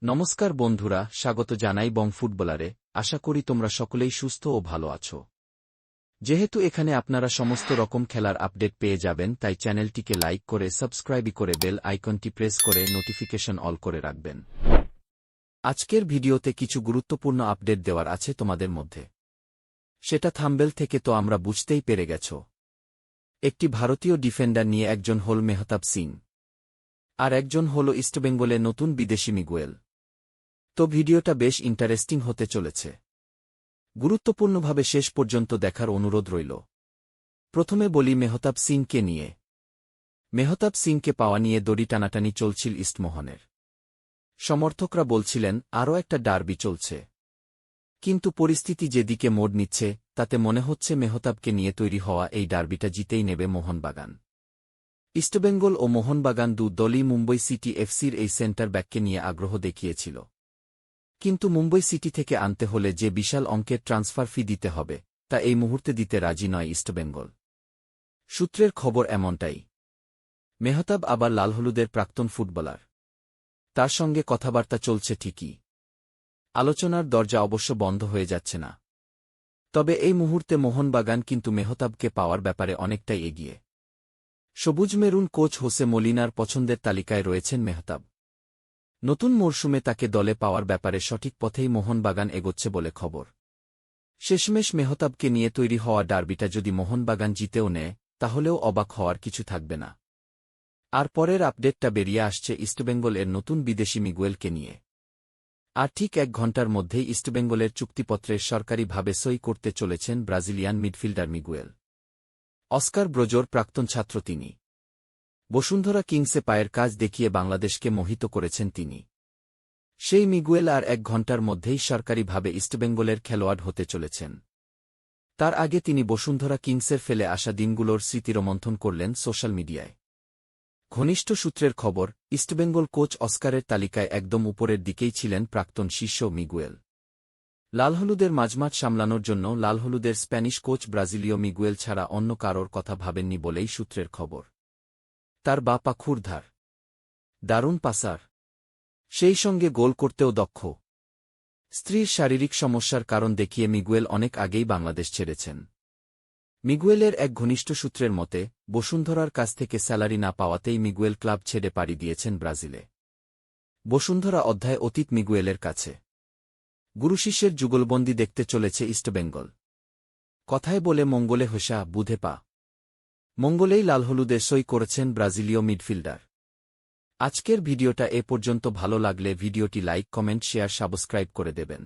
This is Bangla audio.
নমস্কার বন্ধুরা, স্বাগত জানাই বং ফুটবলারে। আশা করি তোমরা সকলেই সুস্থ ও ভালো আছো। যেহেতু এখানে আপনারা সমস্ত রকম খেলার আপডেট পেয়ে যাবেন, তাই চ্যানেলটিকে লাইক করে সাবস্ক্রাইব করে বেল আইকনটি প্রেস করে নোটিফিকেশন অল করে রাখবেন। আজকের ভিডিওতে কিছু গুরুত্বপূর্ণ আপডেট দেওয়ার আছে তোমাদের মধ্যে। সেটা থাম্বনেল থেকে তো আমরা বুঝতেই পেরে গেছ। একটি ভারতীয় ডিফেন্ডার নিয়ে একজন হল মেহতাব সিং, আর একজন হল ইস্টবেঙ্গলের নতুন বিদেশি মিগুয়েল। তো ভিডিওটা বেশ ইন্টারেস্টিং হতে চলেছে। গুরুত্বপূর্ণভাবে শেষ পর্যন্ত দেখার অনুরোধ রইল। প্রথমে বলি মেহতাব সিংকে নিয়ে। মেহতাব সিংকে পাওয়া নিয়ে দড়ি টানাটানি চলছিল ইস্টমোহনের। সমর্থকরা বলছিলেন আরও একটা ডার্বি চলছে, কিন্তু পরিস্থিতি যেদিকে মোড় নিচ্ছে তাতে মনে হচ্ছে মেহতাবকে নিয়ে তৈরি হওয়া এই ডার্বিটা জিতেই নেবে মোহনবাগান। ইস্টবেঙ্গল ও মোহনবাগান দু দলই মুম্বই সিটি এফসির এই সেন্টার ব্যাককে নিয়ে আগ্রহ দেখিয়েছিল, কিন্তু মুম্বই সিটি থেকে আনতে হলে যে বিশাল অঙ্কের ট্রান্সফার ফি দিতে হবে তা এই মুহূর্তে দিতে রাজি নয় ইস্টবেঙ্গল। সূত্রের খবর এমনটাই। মেহতাব আবার লালহলুদের প্রাক্তন ফুটবলার, তার সঙ্গে কথাবার্তা চলছে ঠিকই। আলোচনার দরজা অবশ্য বন্ধ হয়ে যাচ্ছে না। তবে এই মুহূর্তে মোহনবাগান কিন্তু মেহতাবকে পাওয়ার ব্যাপারে অনেকটাই এগিয়ে। সবুজ মেরুন কোচ হোসে মলিনার পছন্দের তালিকায় রয়েছেন মেহতাব। নতুন মরশুমে তাকে দলে পাওয়ার ব্যাপারে সঠিক পথেই মোহনবাগান এগোচ্ছে বলে খবর। শেষমেশ মেহতাবকে নিয়ে তৈরি হওয়া ডার্বিটা যদি মোহনবাগান জিতেও নেয়, তাহলেও অবাক হওয়ার কিছু থাকবে না। আর পরের আপডেটটা বেরিয়ে আসছে ইস্টবেঙ্গল এর নতুন বিদেশি মিগুয়েলকে নিয়ে। আর ঠিক 1 ঘণ্টার মধ্যেই ইস্টবেঙ্গলের চুক্তিপত্রের সরকারিভাবে সই করতে চলেছেন ব্রাজিলিয়ান মিডফিল্ডার মিগুয়েল। অস্কার ব্রোজোর প্রাক্তন ছাত্র তিনি। বসুন্ধরা কিংসে পায়ের কাজ দেখিয়ে বাংলাদেশকে মোহিত করেছেন তিনি। সেই মিগুয়েল আর 1 ঘণ্টার মধ্যেই সরকারিভাবে ইস্টবেঙ্গলের খেলোয়াড় হতে চলেছেন। তার আগে তিনি বসুন্ধরা কিংসের ফেলে আসা দিনগুলোর স্মৃতিরোমন্থন করলেন সোশ্যাল মিডিয়ায়। ঘনিষ্ঠ সূত্রের খবর, ইস্টবেঙ্গল কোচ অস্কারের তালিকায় একদম উপরের দিকেই ছিলেন প্রাক্তন শিষ্য মিগুয়েল। লালহলুদের মাঝমাঠ সামলানোর জন্য লালহলুদের স্প্যানিশ কোচ ব্রাজিলীয় মিগুয়েল ছাড়া অন্য কারোর কথা ভাবেননি বলেই সূত্রের খবর। তার বা পা ক্ষুরধার, দারুণ পাসার, সেই সঙ্গে গোল করতেও দক্ষ। স্ত্রীর শারীরিক সমস্যার কারণ দেখিয়ে মিগুয়েল অনেক আগেই বাংলাদেশ ছেড়েছেন। মিগুয়েলের এক ঘনিষ্ঠ সূত্রের মতে, বসুন্ধরার কাছ থেকে স্যালারি না পাওয়াতেই মিগুয়েল ক্লাব ছেড়ে পাড়ি দিয়েছেন ব্রাজিলে। বসুন্ধরা অধ্যায় অতীত মিগুয়েলের কাছে। গুরুশিষ্যের যুগলবন্দি দেখতে চলেছে ইস্টবেঙ্গল। কথায় বলে মঙ্গলে হোসা বুধে পা। মঙ্গলেই লালহলুদে সই করেছেন ব্রাজিলীয় মিডফিল্ডার। আজকের ভিডিওটা এ পর্যন্ত। ভালো লাগলে ভিডিওটি লাইক, কমেন্ট, শেয়ার, সাবস্ক্রাইব করে দেবেন।